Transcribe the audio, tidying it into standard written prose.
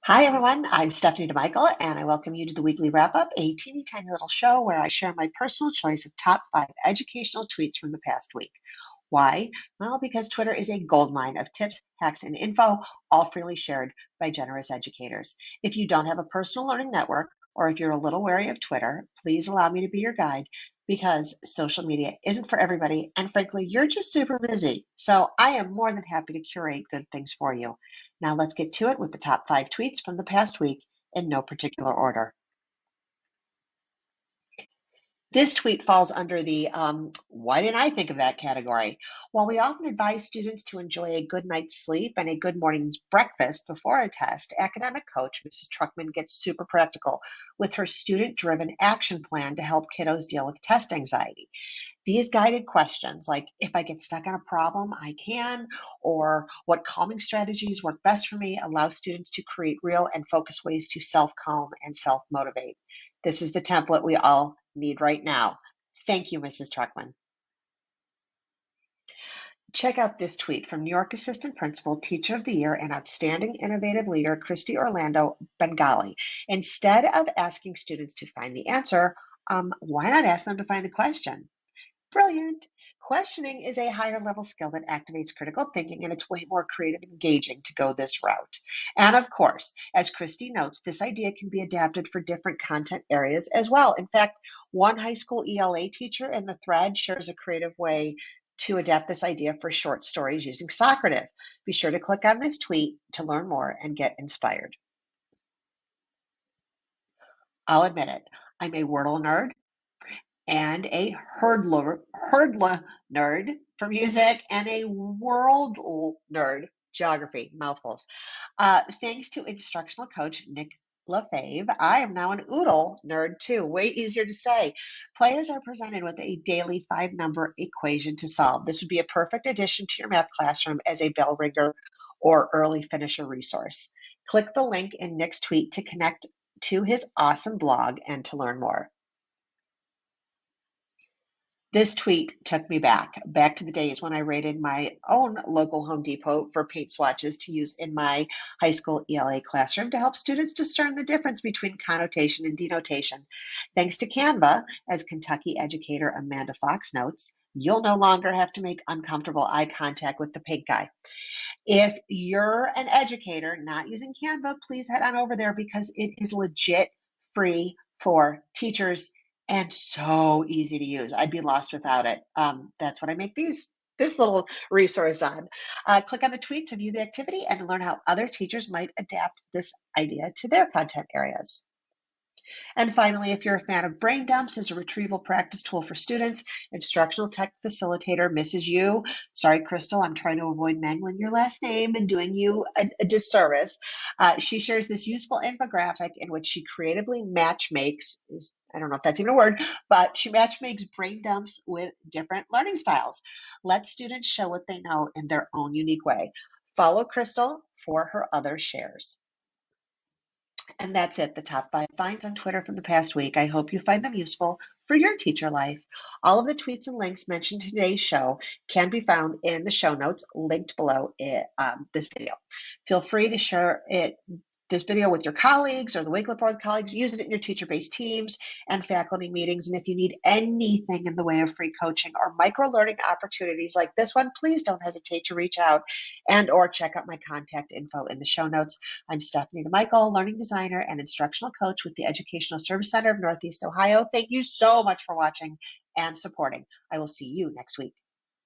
Hi, everyone. I'm Stephanie DeMichael, and I welcome you to the Weekly Wrap Up, a teeny tiny little show where I share my personal choice of top 5 educational tweets from the past week. Why? Well, because Twitter is a goldmine of tips, hacks, and info, all freely shared by generous educators. If you don't have a personal learning network, or if you're a little wary of Twitter, please allow me to be your guide because social media isn't for everybody, and frankly, you're just super busy. So I am more than happy to curate good things for you. Now let's get to it with the top 5 tweets from the past week in no particular order. This tweet falls under the why didn't I think of that category? While we often advise students to enjoy a good night's sleep and a good morning's breakfast before a test, academic coach Mrs. Truckman gets super practical with her student-driven action plan to help kiddos deal with test anxiety. These guided questions, like if I get stuck on a problem, I can, or what calming strategies work best for me, allow students to create real and focused ways to self-calm and self-motivate. This is the template we all need right now. Thank you, Mrs. Truckman. Check out this tweet from New York Assistant Principal, Teacher of the Year, and Outstanding Innovative Leader, Christy Orlando Bengali. Instead of asking students to find the answer, why not ask them to find the question? Brilliant. Questioning is a higher level skill that activates critical thinking, and it's way more creative and engaging to go this route. And of course, as Christy notes, this idea can be adapted for different content areas as well. In fact, one high school ELA teacher in the thread shares a creative way to adapt this idea for short stories using Socrative. Be sure to click on this tweet to learn more and get inspired. I'll admit it, I'm a Wordle nerd and a hurdler nerd for music, and a world nerd, geography, mouthfuls. Thanks to instructional coach Nick LaFave, I am now an Oodle nerd too. Way easier to say. Players are presented with a daily 5-number equation to solve. This would be a perfect addition to your math classroom as a bell ringer or early finisher resource. Click the link in Nick's tweet to connect to his awesome blog and to learn more. This tweet took me back to the days when I rated my own local Home Depot for paint swatches to use in my high school ELA classroom to help students discern the difference between connotation and denotation. Thanks to Canva, as Kentucky educator Amanda Fox notes, you'll no longer have to make uncomfortable eye contact with the paint guy. If you're an educator not using Canva, please head on over there because it is legit free for teachers and so easy to use. I'd be lost without it. That's what I make this little resource on. Click on the tweet to view the activity and to learn how other teachers might adapt this idea to their content areas. And finally, if you're a fan of BrainDumps as a retrieval practice tool for students, instructional tech facilitator Mrs. U. Sorry, Crystal, I'm trying to avoid mangling your last name and doing you a disservice. She shares this useful infographic in which she creatively matchmakes, I don't know if that's even a word, but she matchmakes BrainDumps with different learning styles. Let students show what they know in their own unique way. Follow Crystal for her other shares. And that's it, the top 5 finds on Twitter from the past week. I hope you find them useful for your teacher life. All of the tweets and links mentioned in today's show can be found in the show notes linked below this video. Feel free to share this video with your colleagues or the Wake Up Board colleagues. Use it in your teacher-based teams and faculty meetings. And if you need anything in the way of free coaching or micro-learning opportunities like this one, please don't hesitate to reach out and or check out my contact info in the show notes. I'm Stephanie DeMichael, learning designer and instructional coach with the Educational Service Center of Northeast Ohio. Thank you so much for watching and supporting. I will see you next week.